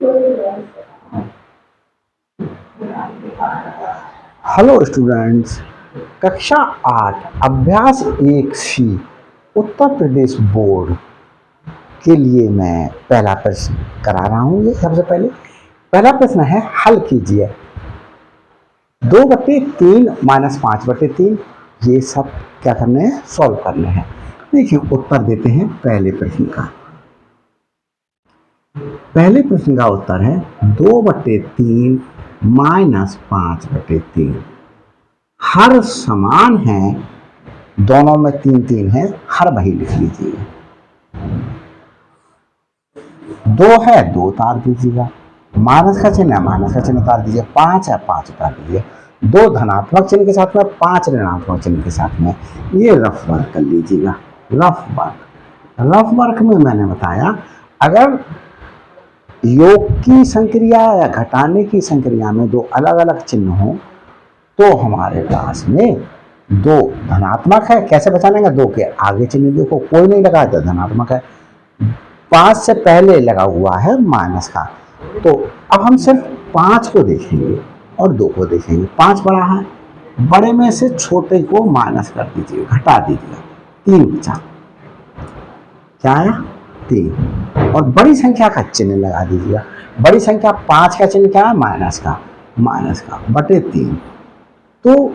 Hello students, कक्षा 8 अभ्यास 1C Uttar Pradesh board के लिए मैं पहला प्रश्न करा रहा हूँ। ये सबसे पहले पहला प्रश्न है, हल कीजिए 2/3 माइनस 5/3। ये सब क्या करने हैं, सॉल्व करने हैं। देखिए उत्तर देते हैं पहले प्रश्न का। पहले प्रश्न का उत्तर है 2/3 माइनस 5/3। हर समान है, दोनों में 3 है, हर वही लिख लीजिए। 2 है, 2 उतार दीजिएगा। माइनस का चिन्ह है, माइनस का चिन्ह उतार दीजिए। 5 है, 5 उतार दीजिए। 2 धनात्मक चिन्ह के साथ में, 5 ऋणात्मक चिन्ह के साथ में। ये रफ वर्क कर लीजिएगा। रफ वर्क में मैंने बताया, अगर योग की संक्रिया या घटाने की संक्रिया में 2 अलग अलग चिन्ह हो तो हमारे पास में 2 धनात्मक है। कैसे बचा लेंगे, 2 के आगे चिन्ह देखो कोई नहीं लगा तो धनात्मक है। 5 से पहले लगा हुआ है माइनस का, तो अब हम सिर्फ 5 को देखेंगे और 2 को देखेंगे। 5 बड़ा है, बड़े में से छोटे को माइनस कर दीजिए, घटा दीजिए। 3 बचा, क्या आया, 3। और बड़ी संख्या का चिन्ह लगा दीजिएगा। बड़ी संख्या 5 का चिन्ह क्या है, माइनस का बटे 3। तो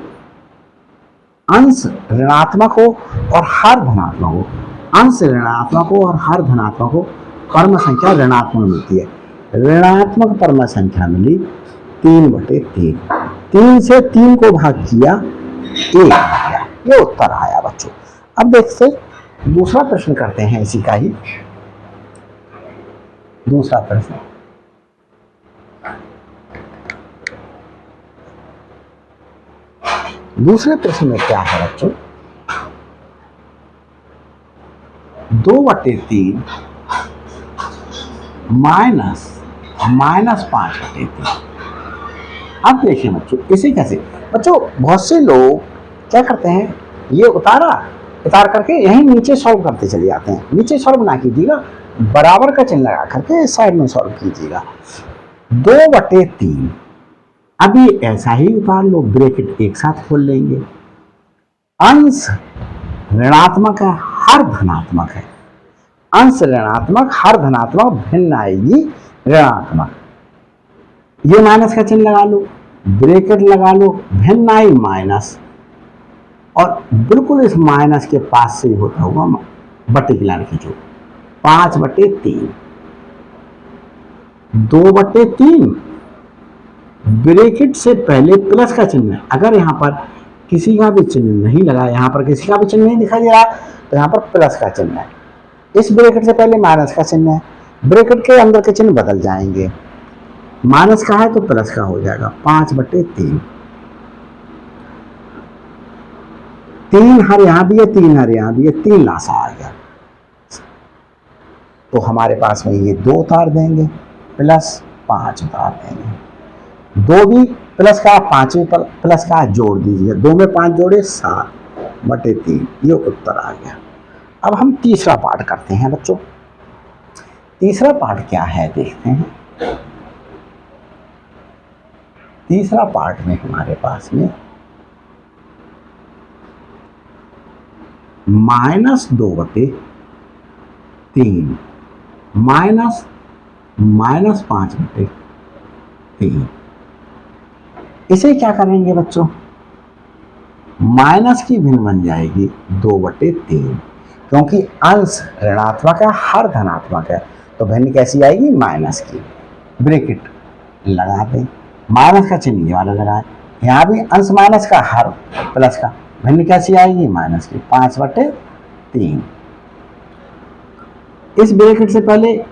अंश ऋणात्मक हो और हर धनात्मक हो, अंश ऋणात्मक हो और हर धनात्मक हो, परम संख्या ऋणात्मक मिलती है। ऋणात्मक परम संख्या मिली 3/3। 3 से 3 को भाग किया, 1 आ गया। ये उत्तर आया बच्चों। अब देखते दूसरा प्रश्न करते हैं इसी का ही। दूसरा प्रश्न, दूसरे प्रश्न में क्या है बच्चों, 2/3 माइनस 5/3। अब देखिए बच्चों, इसे कैसे, बच्चों बहुत से लोग क्या करते हैं, ये उतार करके यहीं नीचे सॉल्व करते चले जाते हैं। नीचे सॉल्व ना कीजिएगा, बराबर का चिन्ह लगा करके इस साइड में सॉल्व कीजिएगा। 2/3, अभी ऐसा ही उतार लो, ब्रैकेट एक साथ खोल लेंगे। अंश ऋणात्मक है, हर धनात्मक है। अंश ऋणात्मक, हर धनात्मक, भिन्न आएगी ऋणात्मक। ये माइनस का चिन्ह लगा लो, ब्रैकेट लगा लो, भिन्न आई माइनस, और बिल्कुल इस माइनस के पास से होता हुआ बटे की लाइन खींचो। 5/3, 2/3, ब्रैकेट से पहले प्लस का चिन्ह है। अगर यहाँ पर किसी का भी चिन्ह नहीं लगा, यहाँ पर किसी का भी चिन्ह नहीं दिखाई दे रहा, तो यहाँ पर प्लस का चिन्ह है। इस ब्रैकेट से पहले माइनस का चिन्ह है, ब्रैकेट के अंदर के चिन्ह बदल जाएंगे। माइनस का है तो प्लस का हो जाएगा। 5/3, 3 हर यहाँ भी है, 3 हर यहाँ भी है, 3 लासा आ गया। तो हमारे पास में ये 2 उतार देंगे, प्लस 5 उतार देंगे। 2 भी प्लस का, 5 भी प्लस का, जोड़ दीजिए। 2 में 5 जोड़े 7/3। ये उत्तर आ गया। अब हम तीसरा पार्ट करते हैं बच्चों। तीसरा पार्ट क्या है देखते हैं। तीसरा पार्ट में हमारे पास में -2/3 माइनस 5/3। इसे क्या करेंगे बच्चों, माइनस की भिन्न बन जाएगी 2/3, क्योंकि अंश ऋणात्मक है, हर धनात्मक है, तो भिन्न कैसी आएगी, माइनस की। ब्रैकेट लगा दें, माइनस का चिन्ह ये वाला लगाए। यहाँ भी अंश माइनस का, हर प्लस का, भिन्न कैसी आएगी, माइनस की। 5/3। इस ब्रैकेट से पहले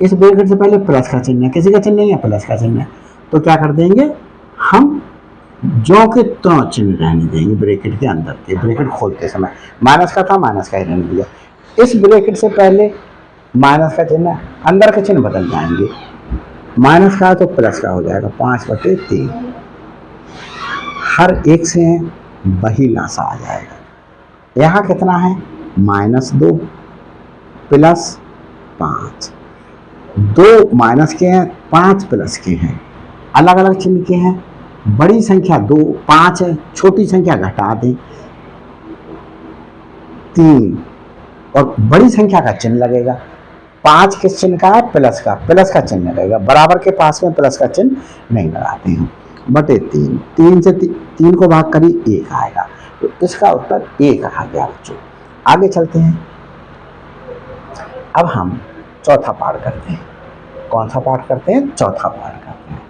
प्लस का चिन्ह है, किसी का चिन्ह नहीं है, प्लस का चिन्ह है, तो क्या कर देंगे, हम जो के तो चिन्ह रहने देंगे ब्रैकेट के अंदर के। ब्रैकेट खोलते समय माइनस का था, माइनस का ही रहने दिया। इस ब्रैकेट से पहले माइनस का चिन्ह, अंदर के चिन्ह बदल जाएंगे। माइनस का तो प्लस का हो जाएगा। 5/3, हर एक से वही लासा आ जाएगा। यहाँ कितना है, -2 प्लस 5। 2 माइनस के हैं 5 प्लस के हैं, अलग अलग चिन्ह के हैं। बड़ी संख्या 2 5 है, छोटी संख्या घटा दें 3, और बड़ी संख्या का चिन्ह लगेगा। 5 किस चिन्ह का है? प्लस का चिन्ह लगेगा। बराबर के पास में प्लस का चिन्ह नहीं लगाते हैं। बटे 3, 3 से 3 को भाग करी 1 आएगा, तो इसका उत्तर 1 आ गया बच्चों। आगे चलते हैं, अब हम चौथा पाठ करते हैं। कौन सा पाठ करते हैं? चौथा पाठ करते हैं।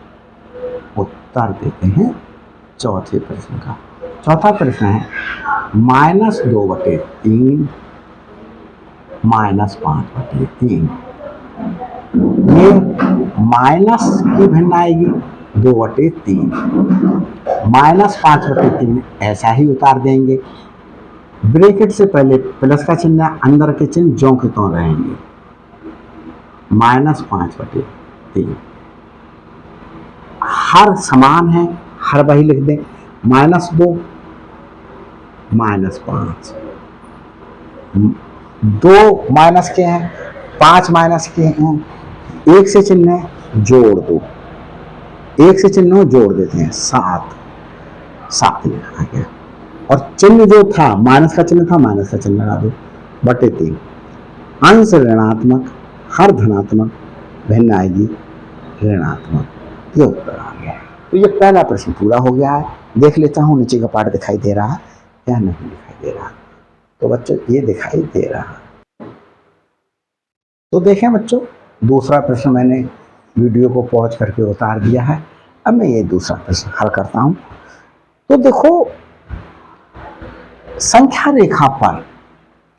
उत्तर देते हैं चौथे प्रश्न का। चौथा प्रश्न है -2/3 -5/3। ये माइनस की भिन्न आएगी 2/3, -5/3 ऐसा ही उतार देंगे। ब्रैकेट से पहले प्लस का चिन्ह, अंदर के चिन्ह ज्यों के त्यों रहेंगे। -5/3 हर समान है, हर वही लिख दें। -2 -5, 2 माइनस के हैं, 5 माइनस के हैं, 1 से चिन्ह जोड़ दो, 1 से चिन्ह जोड़ देते हैं 7 लिखा गया। और चिन्ह जो था माइनस का चिन्ह था, माइनस का चिन्ह लगा दो। बटे 3, अंश ऋणात्मक, हर धनात्मक, भिन्न आएगी ऋणात्मक। ये उत्तर आ गया। तो ये पहला प्रश्न पूरा हो गया है। देख लेता हूँ नीचे का पाठ दिखाई दे रहा है या नहीं दिखाई दे रहा। तो बच्चों ये दिखाई दे रहा है। तो देखें बच्चों, दूसरा प्रश्न मैंने वीडियो को पॉज करके उतार दिया है। अब मैं ये दूसरा प्रश्न हल करता हूँ। तो देखो, संख्या रेखा पर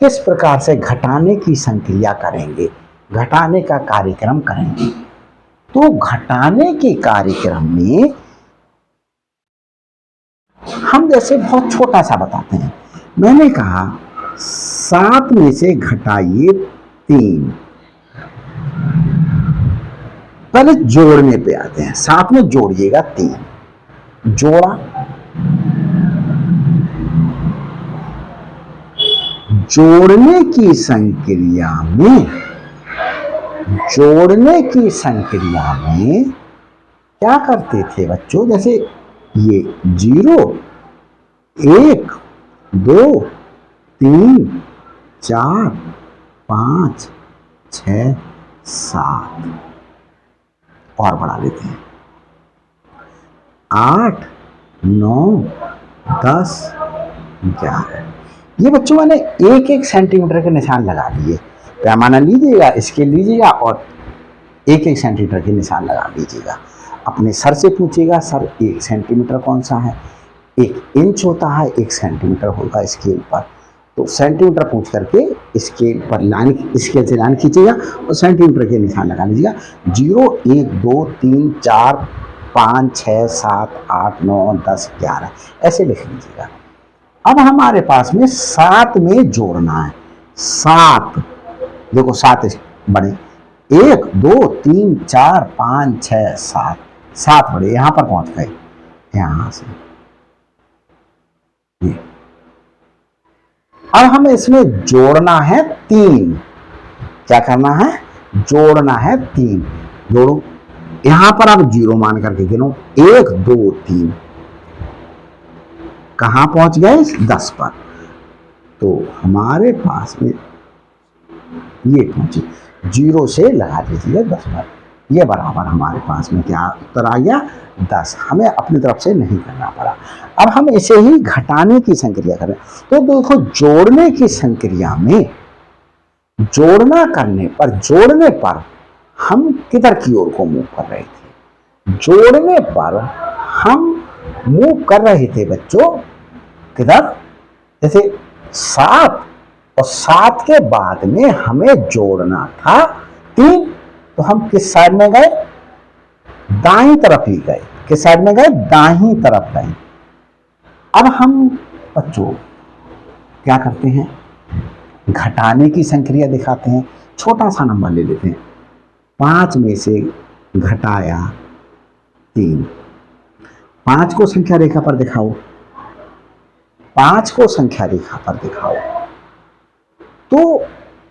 किस प्रकार से घटाने की संक्रिया करेंगे, घटाने का कार्यक्रम करेंगे। तो घटाने के कार्यक्रम में हम जैसे बहुत छोटा सा बताते हैं। मैंने कहा 7 में से घटाइए 3। पहले जोड़ने पे आते हैं। 7 में जोड़िएगा 3, जोड़ा, जोड़ने की संक्रिया में क्या करते थे बच्चों? जैसे ये 0 1 2 3 4 5 6 7 और बढ़ा लेते हैं 8 9 10 11। ये बच्चों मैंने 1-1 सेंटीमीटर के निशान लगा दिए। पैमाना लीजिएगा, स्केल लीजिएगा और 1-1 सेंटीमीटर के निशान लगा लीजिएगा। अपने सर से पूछिएगा, सर 1 सेंटीमीटर कौन सा है? 1 इंच होता है, 1 सेंटीमीटर होगा स्केल पर। तो सेंटीमीटर पूछ करके स्केल पर लाइन, स्केल से लाइन खींचिएगा और सेंटीमीटर के निशान लगा लीजिएगा। 0 1 2 3 4 5 6 7 8 9 10 11 ऐसे लिख लीजिएगा। अब हमारे पास में 7 में जोड़ना है। 7 देखो, 7 बड़े, 1 2 3 4 5 6 7 बड़े, यहां पर पहुंच गए। यहां से ये अब हमें इसमें जोड़ना है 3। क्या करना है? जोड़ना है 3। जोड़ो, यहां पर आप 0 मान करके गिनो, 1 2 3, कहां पहुंच गए? 10 पर। तो हमारे पास में ये पहुंचे, 0 से लगा दीजिए 10 पर। ये बराबर हमारे पास में क्या उत्तर आ गया? 10। हमें अपनी तरफ से नहीं करना पड़ा। अब हम इसे ही घटाने की संक्रिया करें। तो देखो, जोड़ने की संक्रिया में जोड़ने पर हम किधर की ओर को मूव कर रहे थे? जोड़ने पर हम मूव कर रहे थे बच्चों किधर? जैसे 7 और 7 के बाद में हमें जोड़ना था 3, तो हम किस साइड में गए? दाईं तरफ ही गए। किस साइड में गए? दाईं तरफ गए। अब हम बच्चों क्या करते हैं? घटाने की संक्रिया दिखाते हैं। छोटा सा नंबर ले लेते हैं। 5 में से घटाया 3। 5 को संख्या रेखा पर दिखाओ। 5 को संख्या रेखा पर दिखाओ। तो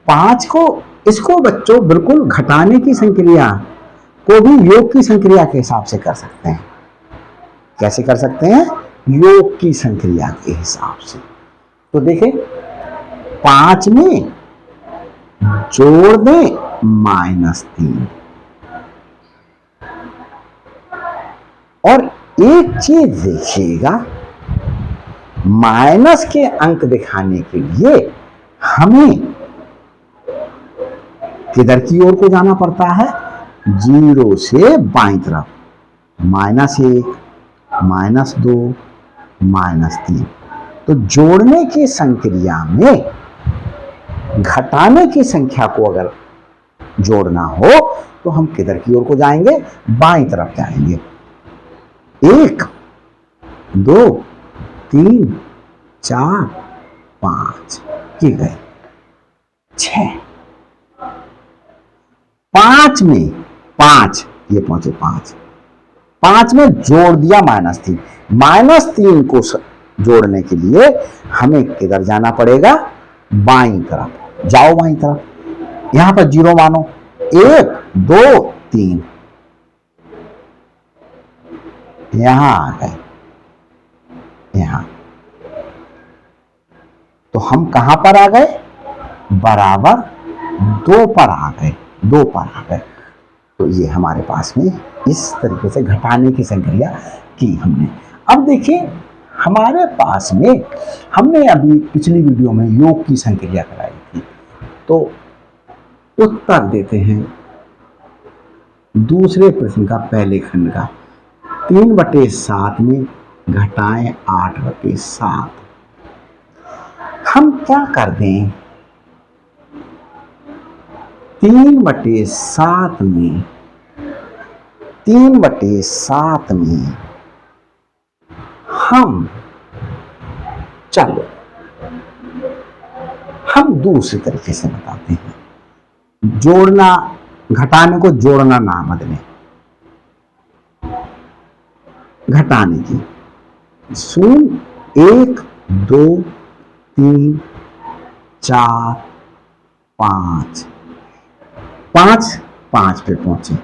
5 को, इसको बच्चों बिल्कुल घटाने की संक्रिया को भी योग की संक्रिया के हिसाब से कर सकते हैं। कैसे कर सकते हैं? योग की संक्रिया के हिसाब से। तो देखें, 5 में जोड़ दें -3। और एक चीज देखिएगा, माइनस के अंक दिखाने के लिए हमें किधर की ओर को जाना पड़ता है? 0 से बाईं तरफ। -1, -2, -3। तो जोड़ने की संक्रिया में घटाने की संख्या को अगर जोड़ना हो तो हम किधर की ओर को जाएंगे? बाईं तरफ जाएंगे। 1, 2, 3, 4, 5 ये गए 6। 5 में 5 ये पहुंचे 5 में जोड़ दिया -3। -3 को जोड़ने के लिए हमें किधर जाना पड़ेगा? बाईं तरफ। जाओ बाईं तरफ। यहां पर 0 मानो। 1, 2, 3 यहां आ गए। यहां तो हम कहां पर आ गए? बराबर 2 पर आ गए। 2 पर आ गए। तो ये हमारे पास में इस तरीके से घटाने की संक्रिया की हमने। अब देखिए, हमारे पास में हमने अभी पिछली वीडियो में योग की संक्रिया कराई थी। तो उत्तर देते हैं दूसरे प्रश्न का, पहले खंड का। 3/7 में घटाएं 8/7। हम क्या कर दें? 3/7 में 3/7 में हम चलो हम दूसरे तरीके से बताते हैं। जोड़ना, घटाने को जोड़ना ना बदलें, घटाने की। 1, 2, 3, 4, 5 5 पे पहुंचे।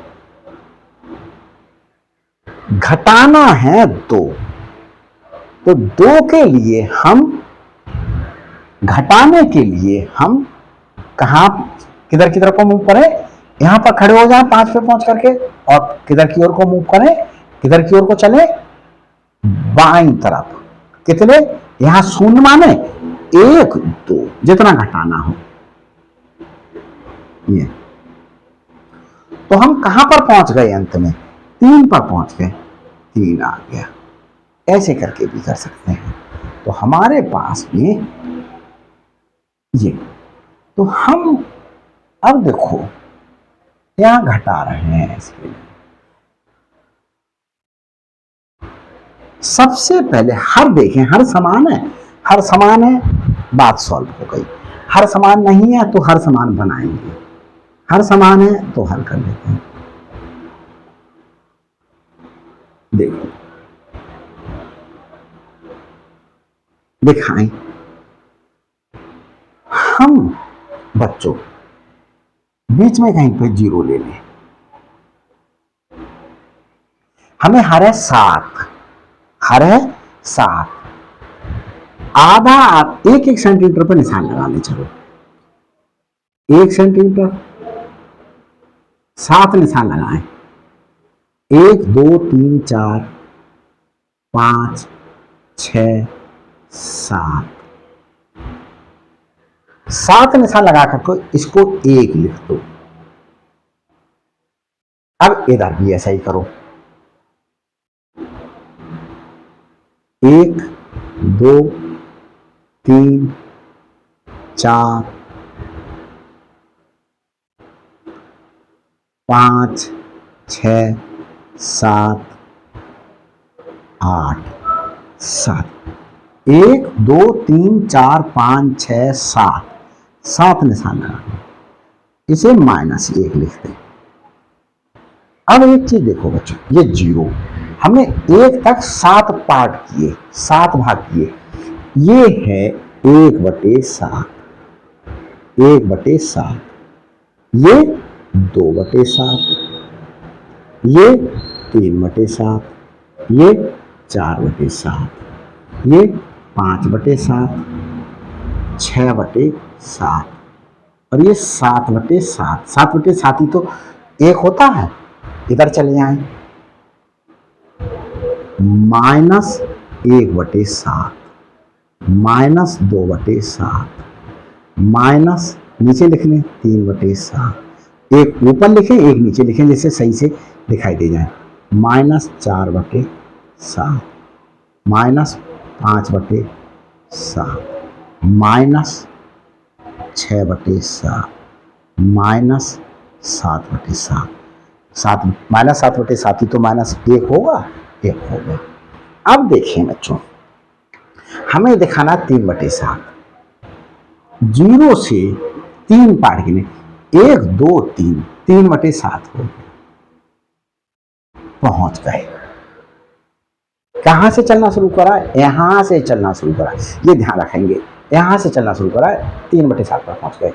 घटाना है 2, तो 2 के लिए हम, घटाने के लिए हम कहां, किधर की तरफ को मूव करें? यहां पर खड़े हो जाएं 5 पे पहुंच करके, और किधर की ओर को मूव करें? किधर की ओर को चले? बाईं तरफ। कितने? यहां 0 माने 1, 2 जितना घटाना हो। ये तो हम कहां पर पहुंच गए? अंत में 3 पर पहुंच गए। 3 आ गया। ऐसे करके भी कर सकते हैं। तो हमारे पास में ये, तो हम अब देखो यहां घटा रहे हैं इसके लिए। सबसे पहले हर देखें, हर समान है, हर समान है, बात सॉल्व हो गई। हर समान नहीं है तो हर समान बनाएंगे। हर समान है तो हल कर लेते हैं। देखो, दिखाएं। हम बच्चों बीच में कहीं पे 0 ले लें। हमें हर है 7, हर है 7। आधा 1 सेंटीमीटर पर निशान लगा ले। चलो 1 सेंटीमीटर, 7 निशान लगाएं। 1, 2, 3, 4, 5, 6, 7। 7 निशान लगा कर इसको 1 लिख दो। अब इधर भी ऐसा ही करो। 1, 2, 3, 4, 5, 6, 7, 8, 7। 1, 2, 3, 4, 5, 6, 7। 7 निशान लगा, इसे -1 लिखते हैं। अब एक चीज देखो बच्चों, ये 0 हमने 1 तक 7 पार्ट किए, 7 भाग किए। ये है 1/7, 1/7। ये 2/7, ये 3/7, ये 4/7, ये 5/7, 6/7 और ये 7/7। 7/7 ही तो एक होता है। इधर चले आए, -1/7, -2/7, माइनस नीचे लिख लें 3/7, एक ऊपर लिखें एक नीचे लिखें जैसे सही से दिखाई दे जाए। -4/7, -5/7, -6/7, -7/7। -7/7 ही तो -1 होगा, 1 हो गया। अब देखिए बच्चों, हमें दिखाना 3/7। 0 से 3 पार्ट गिने, 1 2 3, 3/7 हो गया। पहुंच गए। कहां से चलना शुरू करा? यहां से चलना शुरू करा, ये ध्यान रखेंगे। यहां से चलना शुरू करा, 3/7 पर पहुंच गए।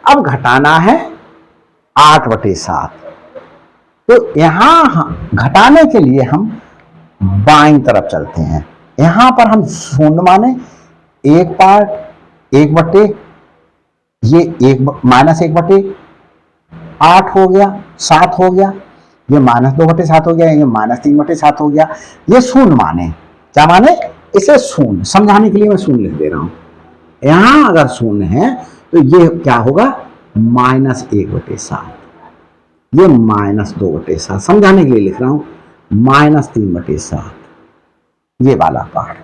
अब घटाना है 8/7। तो यहां घटाने के लिए हम बाईं तरफ चलते हैं। यहां पर हम शून्य माने, एक पार्ट, 1/, ये -1/8 हो गया, 7 हो गया, ये -2/7 हो गया, ये -3/7 हो गया। ये शून्य माने, क्या माने? इसे शून्य समझाने के लिए मैं शून्य लिख दे रहा हूं। यहां अगर शून्य है तो ये क्या होगा? -1/7, ये -2/7 समझाने के लिए लिख रहा हूं। -3/7, ये वाला पार्ट,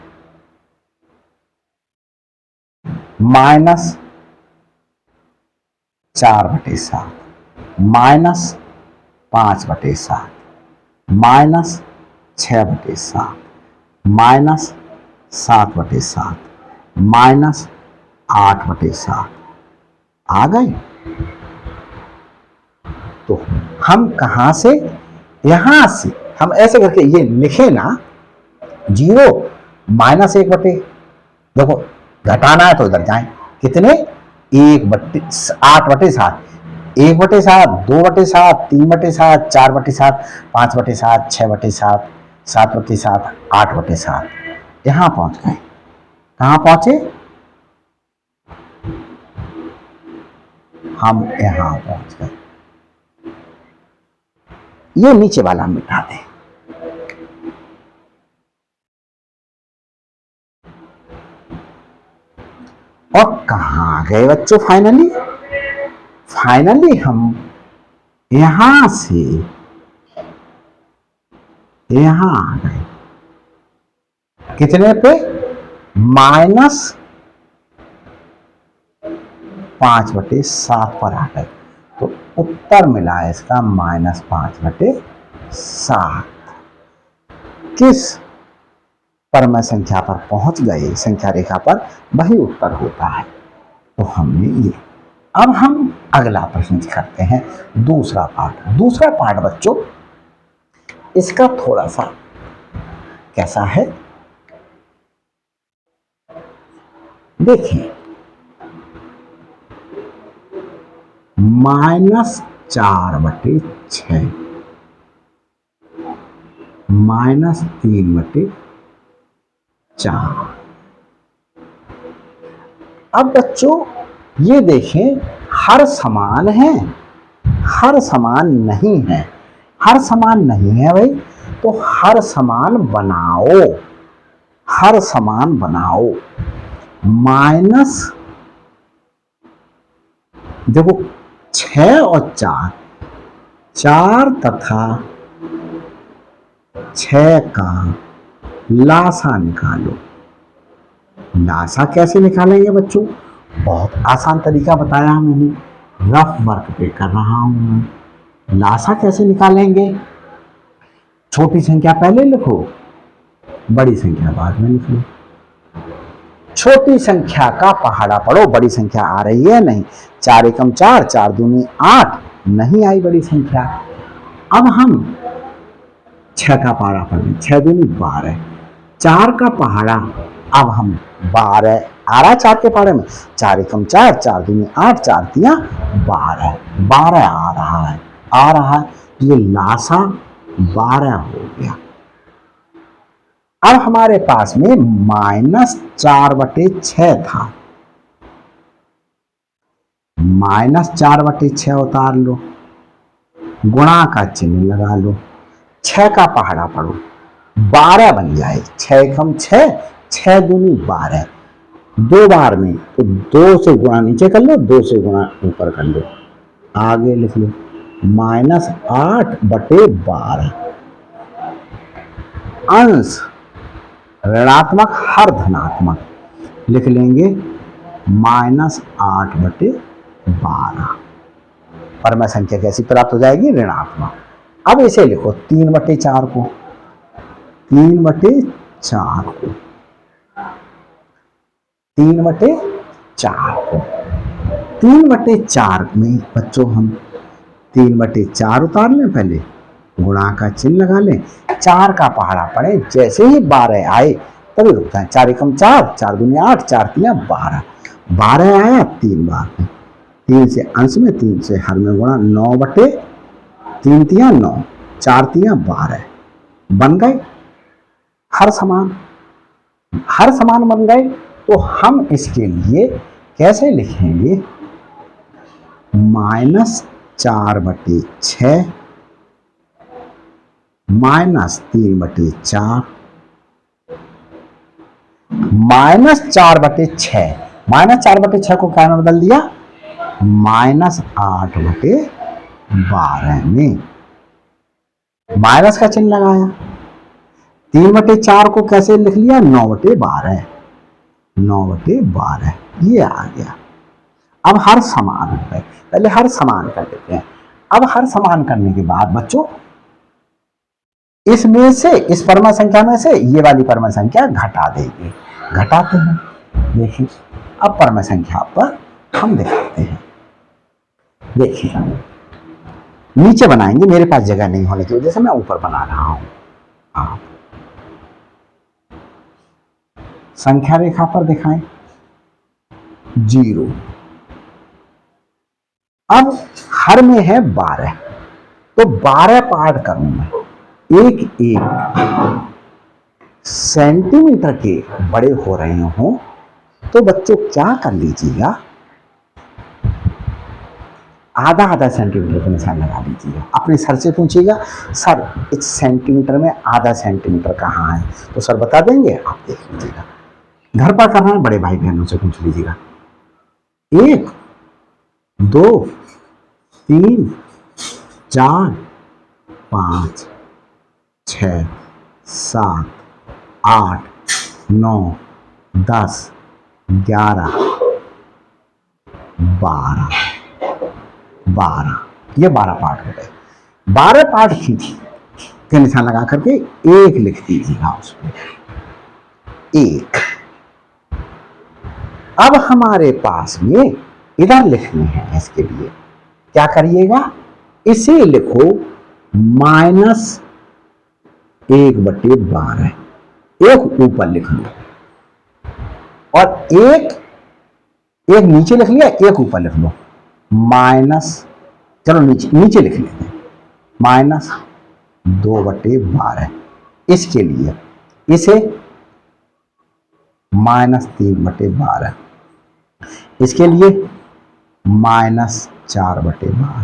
-4/7, -5/7, -6/7, -7/7, -8/7। आ गए? तो हम कहां से? यहां से हम ऐसे करके ये लिखे ना, 0 -1/, देखो घटाना है तो इधर जाए, कितने? 8/7, 1/7, 2/7, 3/7, 4/7, 5/7, 6/7, 7/7, 8/7। यहां पहुंच गए। कहां पहुंचे? हम यहां पहुंच गए। ये नीचे वाला मिटा दें। और कहां गए बच्चों? फाइनली हम यहां से यहां आ गए। कितने पे? -5/7 पर आ गए। तो उत्तर मिला है इसका -5/7। किस परम संख्या पर पहुंच गए संख्या रेखा पर, वही उत्तर होता है। तो हमने ये। अब हम अगला प्रश्न करते हैं, दूसरा पार्ट बच्चों, इसका थोड़ा सा कैसा है देखिए। -4/6, -3/4। अब बच्चों ये देखें, हर समान है, हर समान नहीं है। हर समान नहीं है भाई, तो हर समान बनाओ, हर समान बनाओ। माइनस, देखो 6 और 4, 4 तथा 6 का लासा निकालो। लासा कैसे निकालेंगे बच्चों? बहुत आसान तरीका बताया मैंने, रफ वर्क पे कर रहा हूं मैं। लासा कैसे निकालेंगे? छोटी संख्या पहले लिखो, बड़ी संख्या बाद में लिख लो। छोटी संख्या का पहाड़ा पढ़ो, बड़ी संख्या आ रही है नहीं। 4 एकम 4, 4 दूनी 8, नहीं आई बड़ी संख्या। अब हम 6 का पहाड़ा पढ़ें, 6 दूनी 12, 4 का पहाड़ा, अब हम 12 आ रहा है 4 के पहाड़े में। 4 एकम 4, 4 दूनी 8, 4 तिया 12, 12 आ रहा है। ये लासा 12 हो गया। अब हमारे पास में -4/6 था, -4/6 उतार लो, गुणा का चिन्ह लगा लो, 6 का पहाड़ा पढ़ो, 12 बन जाए। 6 एकम 6, 6 दूनी 12, 2 बार में तो 2 से गुणा नीचे कर लो, 2 से गुणा ऊपर कर लो, आगे लिख लो -8/12। अंश ऋणात्मक हर धनात्मक, लिख लेंगे -8/12। परम संख्या कैसी प्राप्त हो जाएगी? ऋणात्मक। अब इसे लिखो 3/4 को, 3/4 को, 3/4 को, 3/4 में बच्चों हम 3/4 उतार लें, पहले गुणा का चिन्ह लगा लें, 4 का पहाड़ा पड़े, जैसे ही 12 आए तभी रुकता है। 4 एकम 4, 4 दूनी 8, 4 तिया 12, 12 आया 3 बार में, 3 से अंश में, 3 से हर में गुणा, 9/3 तिया 9, 4 तिया 12 बन गए हर समान। हर समान बन गए तो हम इसके लिए कैसे लिखेंगे? -4/6 -3/4, -4/6, -4/6 को क्या में बदल दिया? -8/12 में, माइनस का चिन्ह लगाया। 3/4 को कैसे लिख लिया? 9/12, 9/12 ये आ गया। अब हर समान हो गए, पहले हर समान कर लेते हैं। अब हर समान करने के बाद बच्चों इसमें से, इस परम संख्या में से ये वाली परम संख्या घटा देंगे, घटाते हैं। देखिए अब परम संख्या पर हम दिखाते हैं। देखिए नीचे बनाएंगे, मेरे पास जगह नहीं होने की वजह से मैं ऊपर बना रहा हूं। आप संख्या रेखा पर दिखाएं 0। अब हर में है 12, तो 12 पार्ट करूं मैं, एक एक सेंटीमीटर के बड़े हो रहे हो, तो बच्चों क्या कर लीजिएगा, आधा आधा सेंटीमीटर का निशान लगा लीजिएगा। अपने सर से पूछिएगा, सर इस सेंटीमीटर में आधा सेंटीमीटर कहाँ है? तो सर बता देंगे, आप देख लीजिएगा। घर पर करना है, बड़े भाई बहनों से पूछ लीजिएगा। 1 2 3 4 5 6 7 8 9 10 11 12 12, ये 12 पार्ट हो गए। 12 पार्ट खींच के निशान लगा करके 1 लिख दीजिएगा उसमें, 1। अब हमारे पास में इधर लिखने हैं, इसके लिए क्या करिएगा, इसे लिखो -1/12, एक ऊपर लिख लो और एक नीचे लिख लिया, एक ऊपर लिख लो, चलो नीचे लिख लेते हैं, -2/12। इसके लिए इसे -3/12, इसके लिए -4/12,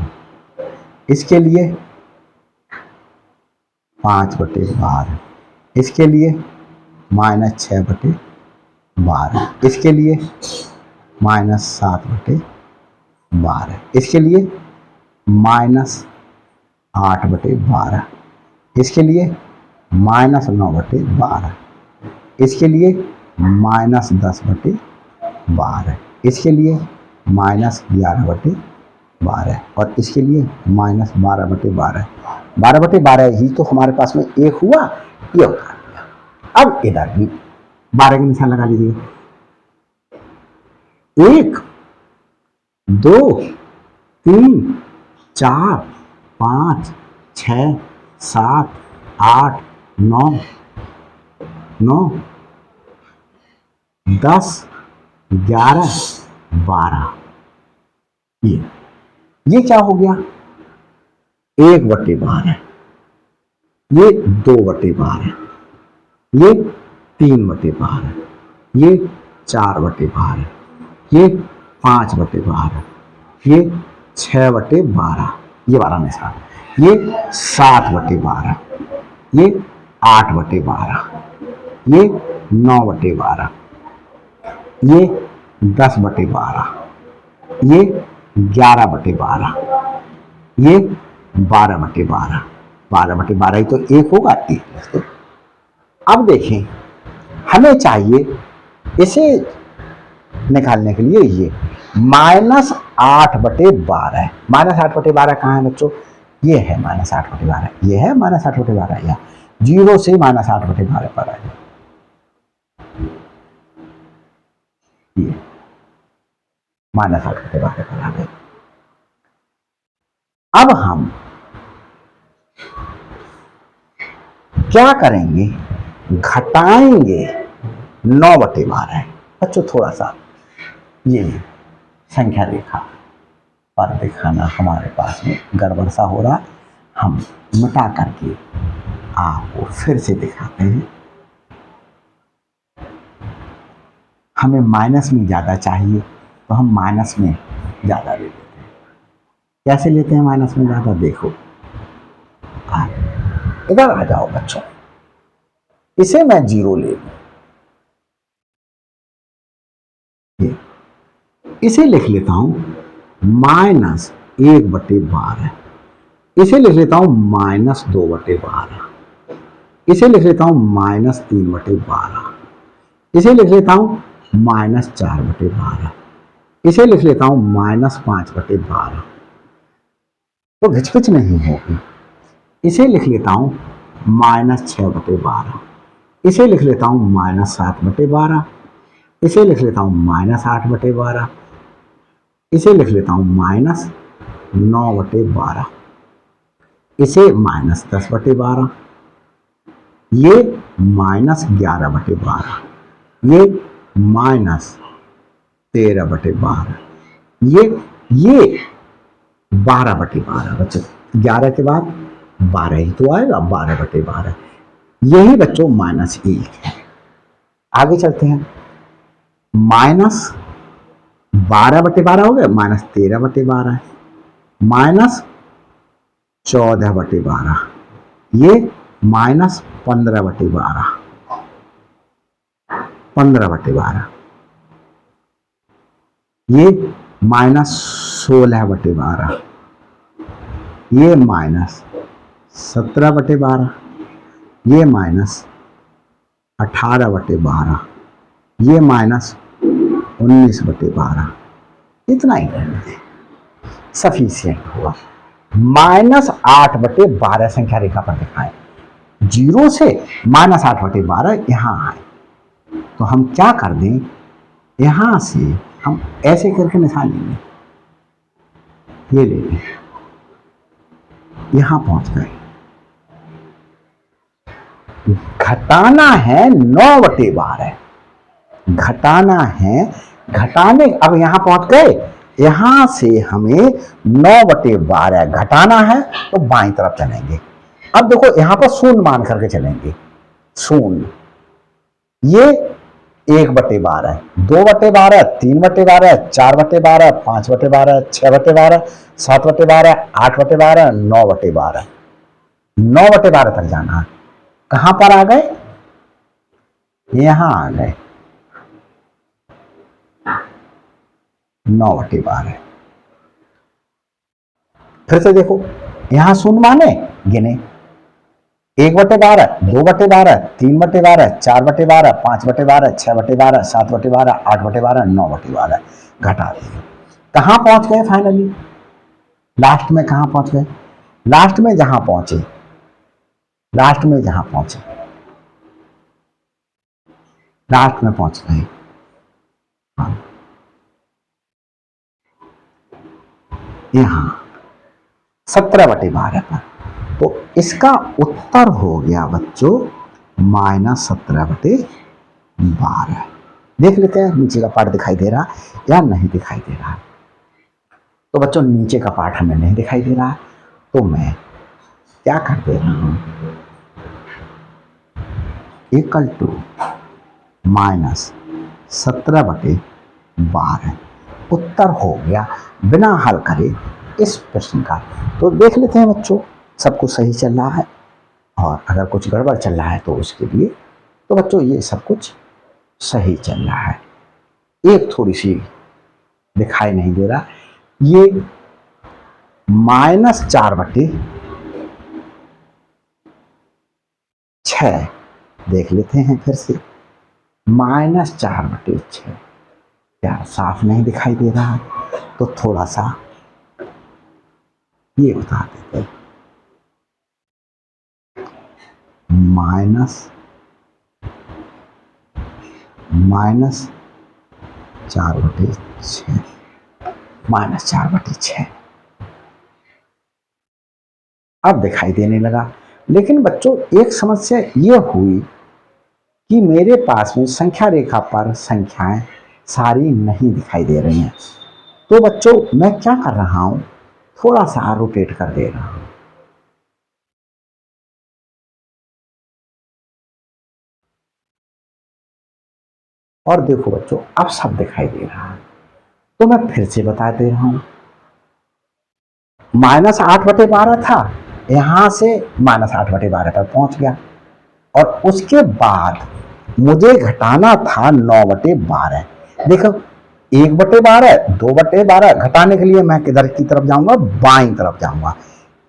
इसके लिए 5/12, इसके लिए -6/12, इसके लिए -7/12, इसके लिए -8/12, इसके लिए -9/12, इसके लिए -10/12, इसके लिए -11/12 और इसके लिए -12/12। 12/12 ही तो हमारे पास में एक हुआ, ये उतार दिया। अब इधर भी 12 के निशान लगा लीजिए, 1 2 3 4 5 6 7 8 9 10 11 12। ये क्या हो गया? 1/12, ये 2/12, ये 3/12, ये 4/12, ये 5/12, ये 6/12, ये 12 निशान, ये 7/12, ये 8/12, ये 9/12, ये 10/12, ये 11/12, ये 12/12, 12/12 ही तो एक होगा, एक। अब देखें, हमें चाहिए इसे निकालने के लिए ये -8/12, -8/12 कहाँ है बच्चों? ये है -8/12, ये है -8/12, या 0 से -8/12 पर आ जाए, ये -8/12 पर आ गए। अब हम क्या करेंगे? घटाएंगे 9/12। बच्चों थोड़ा सा ये संख्या रेखा पर दिखाना, हमारे पास में गड़बड़ सा हो रहा, हम मिटा करके आपको फिर से दिखाते हैं। हमें माइनस में ज़्यादा चाहिए तो हम माइनस में ज़्यादा ले लेते हैं। कैसे लेते हैं माइनस में ज़्यादा? देखो, इधर आ जाओ बच्चों, इसे मैं 0 ले लूं, इसे लिख लेता हूं -1/12, इसे लिख लेता हूं -2/12, इसे लिख लेता हूं -3/12, इसे लिख लेता हूं -4/12, इसे लिख लेता हूं -5/12, तो घिचपिच नहीं होगी। इसे लिख लेता हूं -6/12, इसे लिख लेता हूं -7/12, इसे लिख लेता हूं -8/12, इसे लिख लेता हूं -9/12, इसे -10/12, ये -11/12, ये -13/12, ये 12/12। बच्चों 11 के बाद 12 ही तो आएगा, 12/12। यही बच्चों -1 है। आगे चलते हैं, -12/12 हो गया, -13/12, -14/12, ये -15/12, 15/12, ये -16/12, ये -17/12, ये -18/12, ये -19/12। इतना ही रहने दें, सफिशिएंट हुआ। -8/12 संख्या रेखा पर दिखाएं, 0 से -8/12 यहां आए, तो हम क्या कर दें, यहां से हम ऐसे करके निशान लेंगे, ये ले लें, यहां पहुंच गए। घटाना है 9/12, घटाना है, घटाने, अब यहां पहुंच गए, यहां से हमें 9/12 घटाना है, तो बाईं तरफ चलेंगे। अब देखो यहां पर शून्य मान करके चलेंगे, शून्य, ये 1/12, 2/12, 3/12, 4/12, 5/12, 6/12, 7/12, 8/12, 9/12, 9/12 तक जाना है। कहां पर आ गए? यहां आ गए, 9/12। फिर से देखो, यहां शून्य माने गिने, 1/12, 2/12, 3/12, 4/12, 5/12, 6/12, 7/12, 8/12, 9/12 घटा दिए। कहां पहुंच गए फाइनली? लास्ट में कहां पहुंच गए? लास्ट में जहां पहुंचे, लास्ट में जहां पहुंचे, लास्ट में पहुंच गए, यहां 17/12 पर। तो इसका उत्तर हो गया बच्चों -17/12। देख लेते हैं नीचे का पार्ट दिखाई दे रहा या नहीं दिखाई दे रहा। तो बच्चों नीचे का पार्ट हमें नहीं दिखाई दे रहा, तो मैं क्या कर दे रहा हूं, इक्वल टू -17/12। उत्तर हो गया बिना हल करे इस प्रश्न का। तो देख लेते हैं बच्चों, सब कुछ सही चल रहा है, और अगर कुछ गड़बड़ चल रहा है तो उसके लिए, तो बच्चों ये सब कुछ सही चल रहा है। एक थोड़ी सी दिखाई नहीं दे रहा, ये -4/6 देख लेते हैं फिर से। -4/6 यार साफ नहीं दिखाई दे रहा, तो थोड़ा सा ये बता देते हैं। -4/6 -4/6 अब दिखाई देने लगा। लेकिन बच्चों एक समस्या ये हुई कि मेरे पास में संख्या रेखा पर संख्याएं सारी नहीं दिखाई दे रही हैं। तो बच्चों मैं क्या कर रहा हूं, थोड़ा सा रोटेट कर दे रहा हूं। और देखो बच्चों अब सब दिखाई दे रहा है। तो मैं फिर से बता दे रहा हूं, -8/12 था, यहां से -8/12 पर पहुंच गया, और उसके बाद मुझे घटाना था 9/12। देखो 1/12, 2/12 घटाने के लिए मैं किधर की तरफ जाऊंगा, बाईं तरफ जाऊंगा।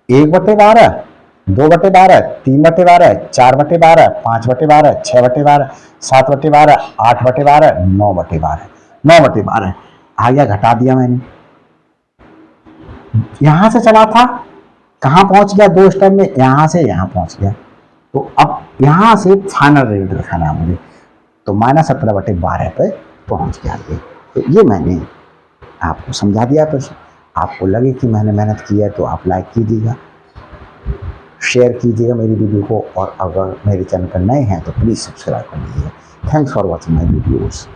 1/12, 2/12, 3/12, 4/12, 5/12, 6/12, 7/12, 8/12, 9/12, 9/12 आ गया, घटा दिया मैंने। यहां से चला था, कहां पहुंच गया, दो स्टेप में यहां से यहां पहुंच गया। तो अब यहां से फाइनल रिजल्ट दिखाना है मुझे, तो -17/12 पे पहुंच गया ये। तो ये मैंने आपको समझा दिया प्रश्न। आपको लगे कि मैंने मेहनत की है तो आप लाइक कीजिएगा, शेयर कीजिएगा मेरी वीडियो को, और अगर मेरे चैनल पर नए हैं तो प्लीज़ सब्सक्राइब कर लीजिएगा। Thanks for watching my videos.